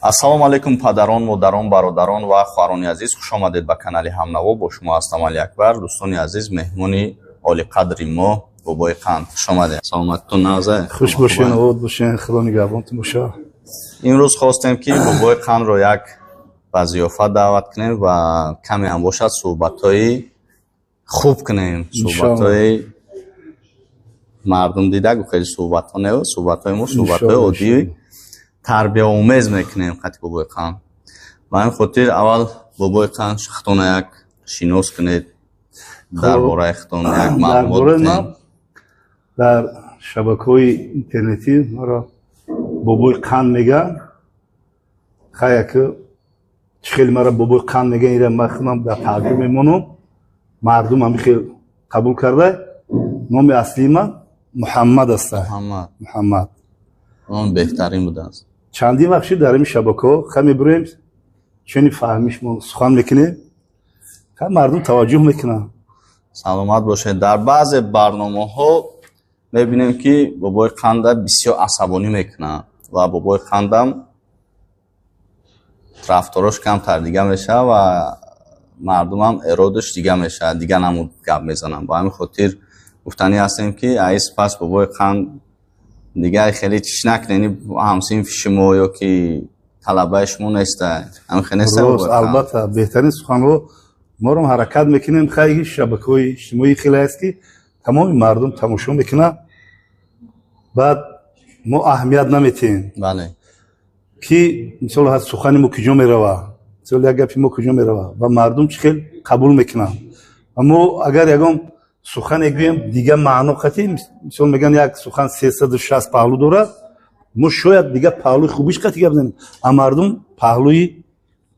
ассалому алайкум падарон, модарон, бародарон ва хоҳарони азиз, хуш омадед ба канали Ҳамнаво. Бо шумо ҳастам Али Акбар. Дӯстони азиз, меҳмони олиқадри мо Бобои Қанд. Хуш омадед. Саломатитон навзай. Хуш бошен, обод бошен, худо нигоҳбонтон боша. имрӯз хостем ки Бобои Қандро як ба зиёфат даъват кунем ва каме ҳам бошад суҳбатҳои хуб кунем. Суҳбатҳои мардум дида хеле суҳбатҳо не, суҳбатҳои мо суҳбатҳои оддии тарбияомез мекунем хати Бобои Қанд. Ба ин хотир аввал Бобои Қанд хатона як шинос кунед, дар бораи хатона як маълумот диҳед. дар шабакаҳои интернетӣ маро Бобои Қанд мегӯянд. хая ки чӣ хеле маро Бобои Қанд мегӯянд, ира ман худам дар тааҷҷуб мемонам. мардум ҳами хеле қабул карда. номи аслии ман Муҳаммад аст. Муҳаммад он беҳтарин будааст. чандин вақт шуд дар ин шабакаҳо ха мебурем чуни фаҳмиш мо сухан мекунем, ха мардум таваҷҷӯҳ мекунанд. саломат бошед. дар баъзе барномаҳо мебинем ки Бобои Қанда бисёр асабонӣ мекунанд ва Бобои Қандам рафторош камтар дига мешавад ва мардумам эродаш дига мешавад, дига намуд гап мезанам. ба ҳамин хотир гуфтанӣ ҳастем ки аис пас Бобои Қанд дига хеле чиш накунед, ҳамсинфи шумо ё ки талабаи шумо нестад. ҳамин хеле нест. албатта беҳтарин суханҳо моро ҳаракат мекунем. хайли шабакаҳои иҷтимоӣ хеле аст ки тамоми мардум тамошо мекунад. баъд мо аҳамият наметиҳем бале ки мисол сухани мо куҷо меравад, мисол як гапи мо куҷо меравад ва мардум чӣ хел қабул мекунад. аммо агар ягон сухане гӯем дига маъно хати, мисол мегӯянд як сухан 360 паҳлӯ дорад, мо шояд дига паҳлӯи хубиш хати гап занем, а мардум паҳлӯи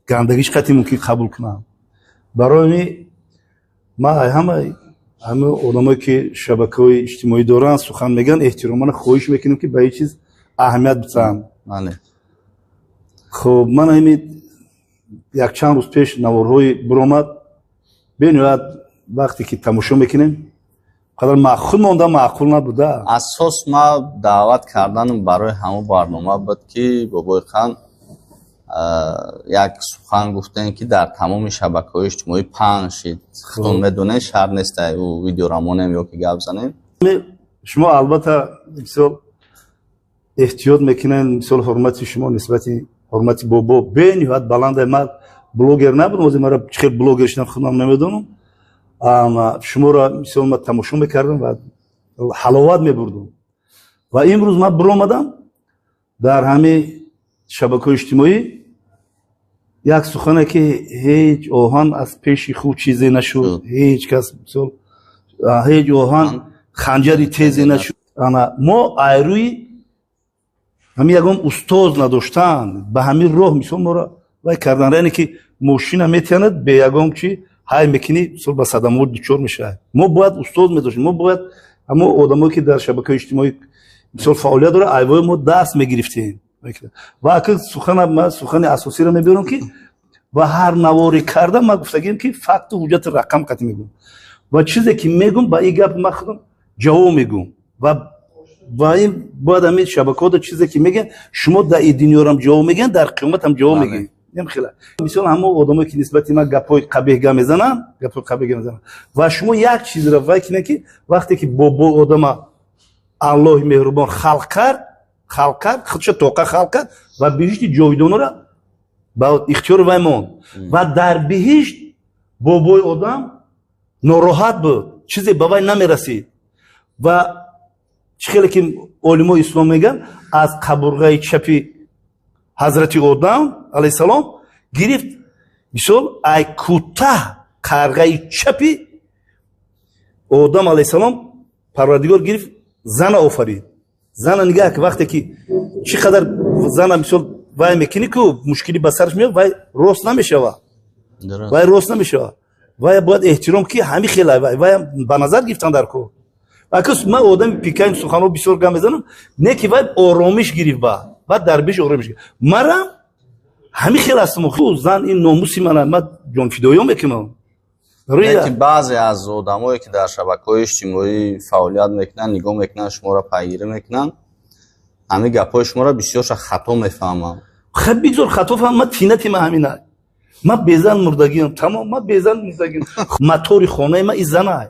гандагиш хати мумкин қабул кунад. барои ман ҳама одамое ки шабакаҳои иҷтимоӣ доранд сухан мегӯянд, эҳтиромана хоҳиш мекунем ки ба ин чиз аҳамият бидиҳанд. хуб ман ҳами якчанд рӯз пеш наворҳои биромад, бениҳоят вақте ки тамошо мекунем қадар маъқул монда, маъқул набуда. асос ма даъват карданам барои ҳамон барнома буд ки Бобои Қанд як сухан гуфтем ки дар тамоми шабакаҳои иҷтимоӣ пахш шид. худтон медонед, шарт нест ӯ видеорамонем ё ки гап занем. шумо албатта мисол эҳтиёт мекунед, мисол ҳурмати шумо нисбати ҳурмати бобо бениҳоят баланда. ман блогер набудам, ози мара чӣ хел блогер шудам худам намедонам. шуморо мисол ман тамошо мекардам ва ҳаловат мебурдам. ва имрӯз ман биромадам дар ҳамин шабакаҳои иҷтимоӣ як сухане ки ҳеҷ оҳан аз пеши худ чизе нашуд, ҳеҷ кас мисол ҳеҷ оҳан ханҷари тезе нашуд. мо айрӯи ҳамин ягон устоз надоштан ба ҳамин роҳ мисол моро вай кардан. яъне ки мошина метиҳанад бе ягон чи ҳай мекунӣ мисол ба садамот дучор мешавад. мо бояд устоз медоштем, мо бояд ҳамо одамое ки дар шабакаҳои иҷтимоӣ мисол фаъолият дорад айвои мо дарс мегирифтем. ва акл сухани асосиро мебиёрам ки ва ҳар навори карда ман гуфтагием ки факту ҳуҷҷати рақам қатъи мегӯм ва чизе ки мегӯм ба ин гап ман худам ҷавоб мегӯм. ва ин бояд ҳамин шабакаҳода чизе ки мегӯянд шумо дар ин дунёрам ҷавоб мегӯянд, дар қиёмат ҳам ҷавоб мегӯянд. мисол ҳамо одамое ки нисбати ман гапҳои қабеҳ гап мезананд ва шумо як чизро вай кинед ки вақте ки бобо одама аллоҳи меҳрубон халқ кард худша тоқа халқ кард ва биҳишти ҷовидонро ба ихтиёри вай монд. ва дар биҳишт бобои одам нороҳат буд, чизе ба вай намерасид. ва чӣ хеле ки олимои ислом мегӯянд, аз қабурғаи чапи ҳазрати одам алайҳиссалом гирифт мисол ай кӯтаҳ қарғаи чапи одам алайҳиссалом парвардигор гирифт зана офарид. зана нигаҳ ки вақте ки чӣ қадар зана мисол вай мекунӣ ку мушкилӣ ба сараш меояд, вай рост намешавад. вай бояд эҳтиром ки ҳамин хела вай ба назар гирифтан дар кор. акс ман одами пикаи суханҳо бисёр гап мезанам, не ки вай оромиш гирифт ба дар беш оромиш гирифт. марам ҳамин хел ҳастам. зан ин номуси ман ҷонфидоё мекунам. баъзе аз одамое ки дар шабакаҳои иҷтимоӣ фаъолият мекунанд, нигоҳ мекунанд, шуморо пайгирӣ мекунанд, ҳамин гапҳои шуморо бисёрша хато мефаҳманд خب بگذار خطا فهم من تینتی من همینه من بیزن مردگیم تمام من بیزن مردگیم موتور خانه من این زنه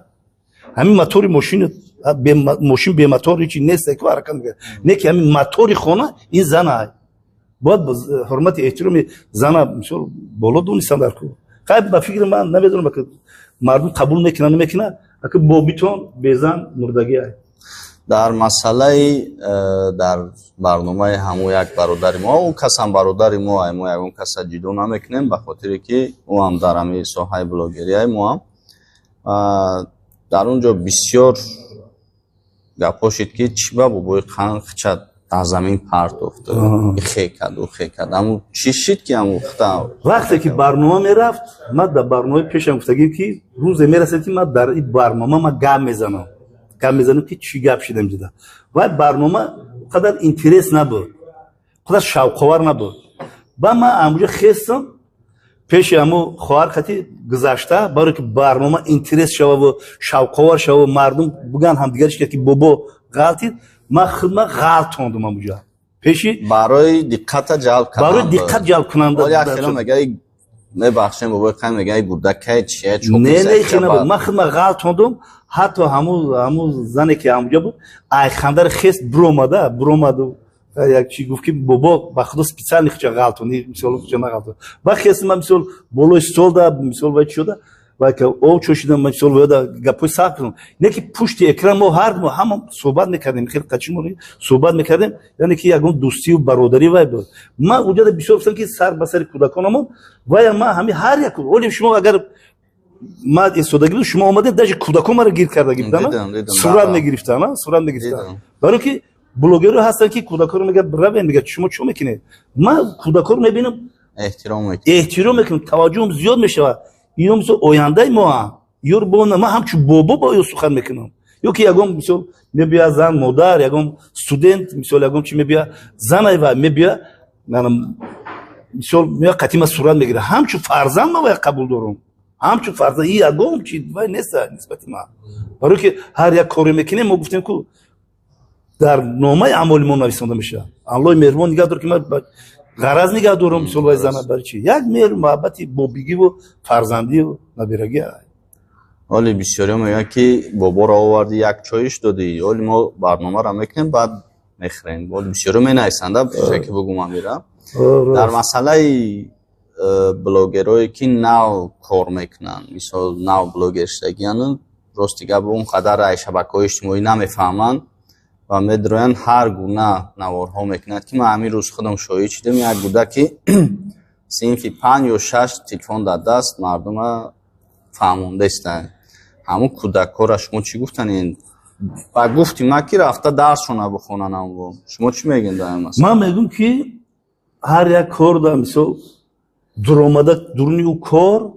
همین موتور ماشین به موتور چی نیست که حرکت میکنه نه که همین موتور خانه این زنه باید حرمت احترام زنه مثلا بالا دونستن در کو خب با فکر من نمیدونم که مردم قبول میکنن نمیکنن که با بیتون بیزن مردگی است در مسئله در برنامه همو یک برادر ما او کس هم برادر ما یکون کس جدو نمیکنیم به خاطر که او هم در همه ساحه بلاگری ما هم در اونجا بسیار گپ شد که چی با بابای قند خچد در زمین پرت افته خیکد و خیکد اما چی شد که هم افته وقتی که برنامه میرفت من در برنامه پیشم گفتگیم که روز میرسید که من در این برنامه من گم میزنم که چی گپ شدم دیده و برنامه قدر اینترس نبود قدر شوق‌آور نبود با من امروز خستم پیش همو خواهر خطی گذشته برای که برنامه اینترس شوه و شوق‌آور شوه و مردم بگن هم دیگرش که بابا غلطید من خدمت غلط توندم امروز پیشی برای دقت جلب کننده ولی اخیرا میگه میبخشیم بابا قند میگه بودک چیه چون نه خیلی من خدمت غلط توندم حتی همون زنی که همونجا بود ای خندر خست برومده یک چی گفت که بابا با خدا سپیڅال نخچه غلطونی مثلا چه نغلطون با خست من مثلا بولو استول دا مثلا وای شده و که او چوشیدم مثلا وای دا گپوی صاف کنم نه که پشت اکران ما هر هم صحبت میکردیم خیلی قشنگ صحبت میکردیم یعنی که یگون دوستی و برادری وای بود ما اونجا بسیار گفتم که سر به سر کودکانم و ما همین هر یک ولی شما اگر ما استودگی شما اومدید داش کودکان ما رو گیر کرده گفتن صورت میگرفتن برای که بلوگر هستن که کودکان رو میگه برو میگه شما چی میکنید من کودکان رو میبینم احترام میکنم توجهم زیاد میشه اینو مثل آینده ما یور بون ما هم چه بابا با یو سخن میکنم یو که یگم مثلا میبیا زن مادر یگم استودنت مثلا یگم چی میبیا زن و میبیا منم مثلا میاد قطعی صورت میگیره هم چه فرزند ما باید قبول دارم همچون فرض این یگم چی وای نیست نسبت ما برای که هر یک کاری میکنیم ما گفتیم که در نامه اعمال ما نویسنده میشه الله مهربان نگاه داره که من غرض نگاه دارم سلوای زن برای چی یک مهر محبتی بابگی و فرزندی و نبیرگی ولی بسیاری میگن که بابا را آوردی یک چایش دادی ولی ما برنامه را میکنیم بعد میخریم ولی بسیاری مینویسنده فکر بگم من میرم در مسئله بلوگرایی که نو کار میکنن مثلا نو بلوگر شدگیان راستیگه به اون قدر شبکه‌های اجتماعی نمیفهمن و میدروین هر گونه نوارها میکنند که من همین روز خودم شاهد شدم یک بوده که صنفی 5 یا 6 تلفن در دست مردم فهمونده استن همون کودک‌ها را شما چی گفتن این و گفتیم ما که رفته درسشون بخونن هم شما چی میگین در این مسئله من میگم که هر یک کار در مثال درآمده درونی او کار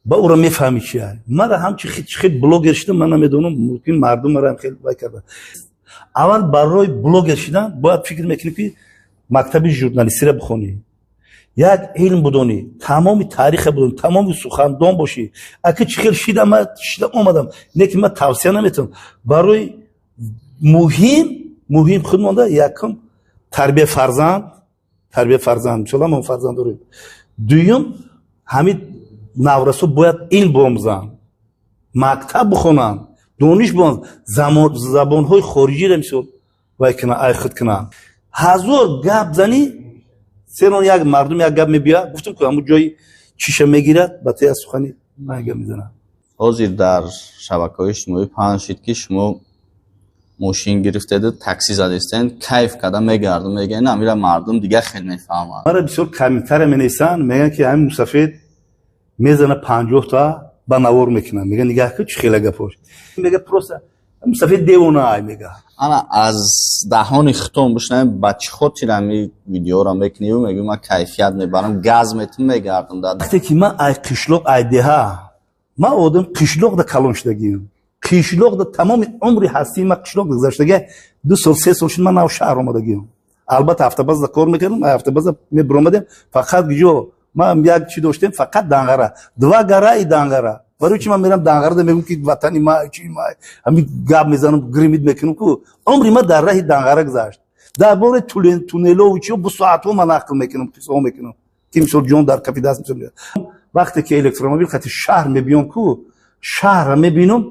با او را میفهمی چیه من هم خیلی بلوگر شدم من نمیدونم ممکن مردم را هم خیلی وای کرده اول برای بلوگر شدن باید فکر میکنی که مکتب ژورنالیستی را بخونی یک علم بدونی تمام تاریخ بدونی تمام سخنران باشی اگه چخیل شدم اومدم نه که من توصیه نمیتونم برای مهم خود مونده یکم تربیت فرزند مثلا ما فرزند داریم دویم همین نورسو باید علم بآموزن مکتب بخونن دانش بخونن زبانهای خارجی را مثل وای کنن ای خود کنن هزار گپ زنی سرون یک مردم یک گپ میبیا گفتم که همون جایی چیشه میگیرد با تی از سخنی من گپ میزنم حاضر در شبکه‌های اجتماعی پخش شد که شما ماشین گرفته ده تاکسی زدستن کیف کردن میگردن میگن نه میرم مردم دیگه خیلی میفهمن مرا بسیار کمتر مینیسن میگن که همین مسافر میزنه 50 تا با نوار میکنن میگن نگاه که چه خیلی گپاش میگه پروسه مسافر دیوونه میگه انا از دهان ختم بشنم بچه خود چیرمی ویدیو را میکنیم میگم من کیفیت میبرم گاز میتم میگردم داد وقتی که من ای قشلوق ای ده ما آدم قشلوق ده کلان شدگیم قشلوق ده تمام عمری هستی ما قشلوق گذشتگی 2 سال 3 سال شد من نو شهر اومدگیم البته هفته باز کار میکردم هفته باز میبرم فقط گجو ما یک چی داشتیم فقط دنگره 2 گره دنگره برای چی من میرم دنگره ده میگم که وطن ما چی ما همین گاب میزنم گریمید میکنم که عمری ما در راه دنگره گذشت درباره تونل‌ها و چی با ساعت‌ها من نقل میکنم قصه میکنم که مثلا جون در کپی دست میشه. وقتی که الکترومبیل خط شهر میبینم کو شهر میبینم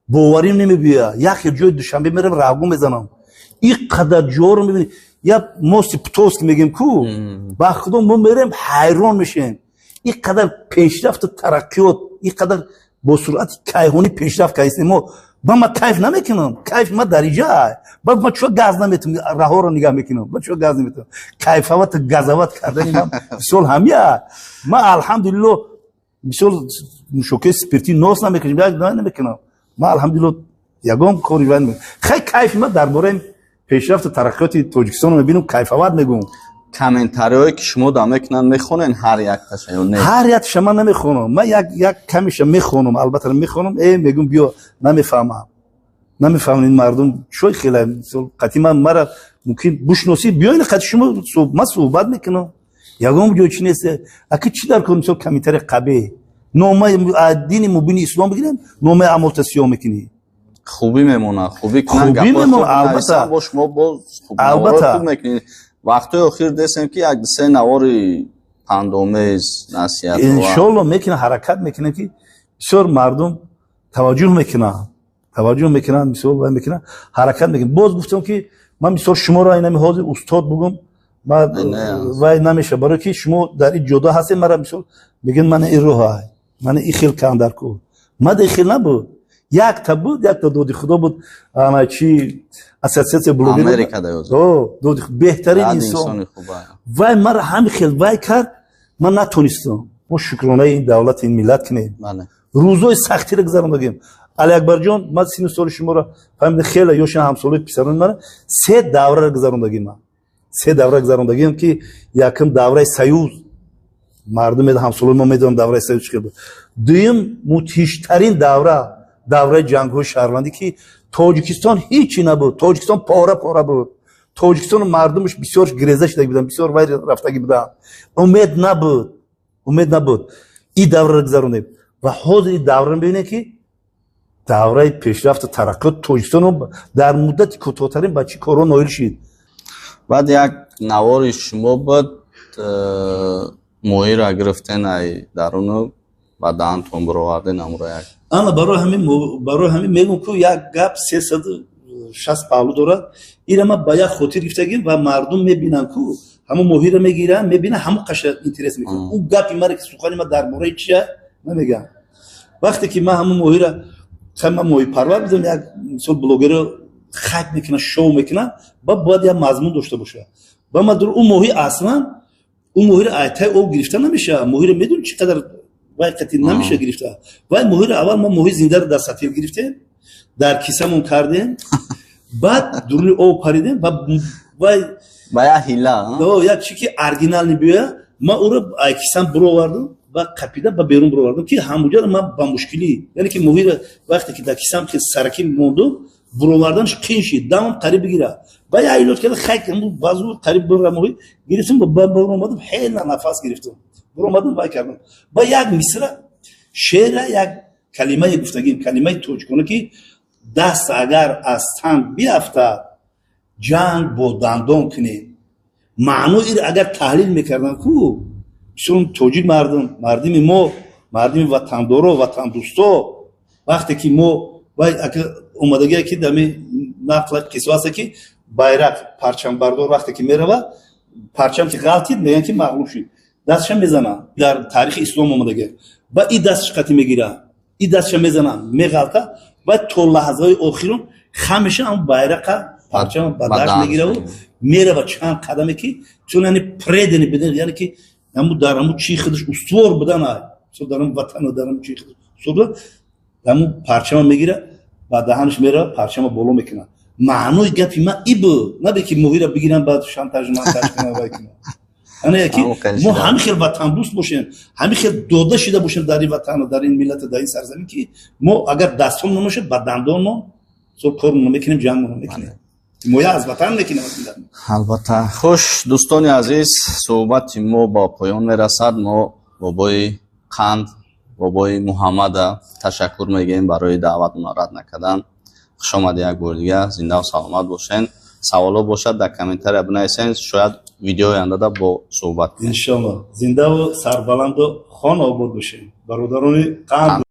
باوریم نمیبیه. یک جای دوشنبه میرم راگو میزنم این قدر جور میبینی یا موسی پتوس میگیم کو با خودم ما میرم حیران میشیم این قدر پیشرفت و ترقیات این قدر با سرعت کیهانی پیشرفت کردیم ما ما کیف نمیکنم کیف ما درجه بعد ما چه گاز نمیتونم راه رو نگاه میکنم با چه گاز نمیتونم کیفوت گازوات کردن مثال همیا ما الحمدلله مثال شوکه سپیرتی نوس نمیکنیم یک دانه نمیکنم ما الحمدلله یگام کاری وان خیلی کیف ما درباره پیشرفت و ترقیات تاجیکستان رو میبینم کیفوت میگم کامنتاریایی که شما دا میکنن میخونن هر یک تاش یا نه هر یک شما نمیخونم من یک کمیش میخونم البته میخونم میگم بیا نمیفهمم این مردم چوی خیلی قطعا من ممکن بشناسی بیاین قطع شما ما صحبت میکنم یگام جو چی نیست اگه چی در کنم مثلا کمیتر قبه نامه دین مبین اسلام بگیرن نامه عمل تسیام میکنی خوبی میمونه خوبی البته باش ما باز خوب میکنی وقتی اخیر دیدیم که یک سه نواری پندومیز نصیحت انشالله میکنه حرکت میکنه که بسیار مردم توجه میکنن بسیار میکنن حرکت میکنن. باز گفتم که من بسیار شما را اینمی حاضر استاد بگم وای نمیشه برای که شما در این جدا هستید مرا بسیار بگین من این روح من این خیل کم در کو ما در خیل نبود یک تا بود یک تا دودی خدا بود اما چی اساسیت بلوگی امریکا دود بهترین انسان وای مرا هم خیل وای کرد من نتونستم ما شکرانه این دولت این ملت کنیم روزای سختی رو گذروندیم علی اکبر جان ما سین سال شما را فهمید خیلی یوشن همسالای پسران من سه دوره رو گذروندیم که یکم دوره سیوز مردم همسالای ما میدونن دوره سیوز چی بود دویم متیشترین دوره جنگ شهروندی که تاجیکستان هیچی نبود تاجیکستان پاره بود تاجیکستان مردمش بسیار گریزه شده بودن بسیار وای رفتگی بودن امید نبود این دوره رو گذروندیم و حاضر این دوره میبینه که دوره پیشرفت و ترقیات تاجیکستان در مدت کوتاه‌ترین با چی کارا نایل شد. بعد یک نوار شما بود موهی را گرفتن ای درونو و دهانتون برآوردن امروز یک انا برای همین میگم که یک گپ 360 پهلو دارد این ما باید خاطر گرفتگیم و مردم میبینن که همه موهی را میگیرن میبینن همه قشنگ اینترس میکنن اون گپی مرا که سخنی ما درباره چیه نمیگم وقتی که ما همه موهی را موهی پرور بزنم یک مثلا بلوگر رو خط میکنن شو میکنن باید یک مضمون داشته باشه و ما در اون موهی اصلا اون موهی را ایتای او گرفته نمیشه موهی را میدونی چقدر وقتی نمیشه گرفته وای موهی را اول ما موهی زنده رو در سطح گرفتیم در کیسمون کردیم بعد درون او پریدیم و وای باید هیلا یک چی که ارگینال نبیه ما او رو کیسم برو آوردم و قپیدم و بیرون برو آوردم که همونجا ما با مشکلی یعنی که موهی را وقتی که در کیسم که سرکی موندم برو آوردنش قین شد دام قریب بگیره با یه ایلوت کرد خیلی بازو قریب برو موهی گرفتم با برو اومدم خیلی نفس گرفتم برو اومدم وای کردم با یک مصرع شعر یک کلمه گفتگیم کلمه توجکنه که دست اگر از تن بیفته جنگ با دندان کنی معنی اگر تحلیل میکردن کو چون توجیه مردم ما مردم وطندار و وطن دوستا وقتی که ما وای اومدگی که دمی نقل قصه است که bayrak parçam bardor وقتی که میره پرچم که غلطید میگن که مغلوب شد دستش میزنه در تاریخ اسلام اومده با این دستش قطی میگیره این دستش میزنه میغلطه و تو لحظه آخرون خمشه هم bayrak پرچم با دست میگیره و میره با چند قدمی که چون یعنی پردنی بدن یعنی که همو درمو چی خودش استوار بدن چون درم وطن و درم چی خودش استوار همو پرچم میگیره و دهنش میره پرچم بالا میکنه معنی گپی ما ایبو نه که موهی را بگیرن بعد شانتاژ مانتاژ کنن وای کنن یعنی که ما هم خیلی وطن دوست باشیم هم خیلی دوده شده باشیم در این وطن و در این ملت در این سرزمین که ما اگر دستون نمیشه با دندان ما سو کار نمیکنیم جنگ نمیکنیم مویا از وطن میکنیم البته خوش دوستان عزیز صحبت ما با پایان میرسد ما بابای قند بابای محمد تشکر میگیم برای دعوت ما رد نکردن خوش آمد یک بار دیگه زنده و سلامت باشین سوالا باشد در کامنتر بنویسین، شاید ویدیو آینده با صحبت کنیم. انشالله زنده و سربلند و خان آباد باشین برادران قند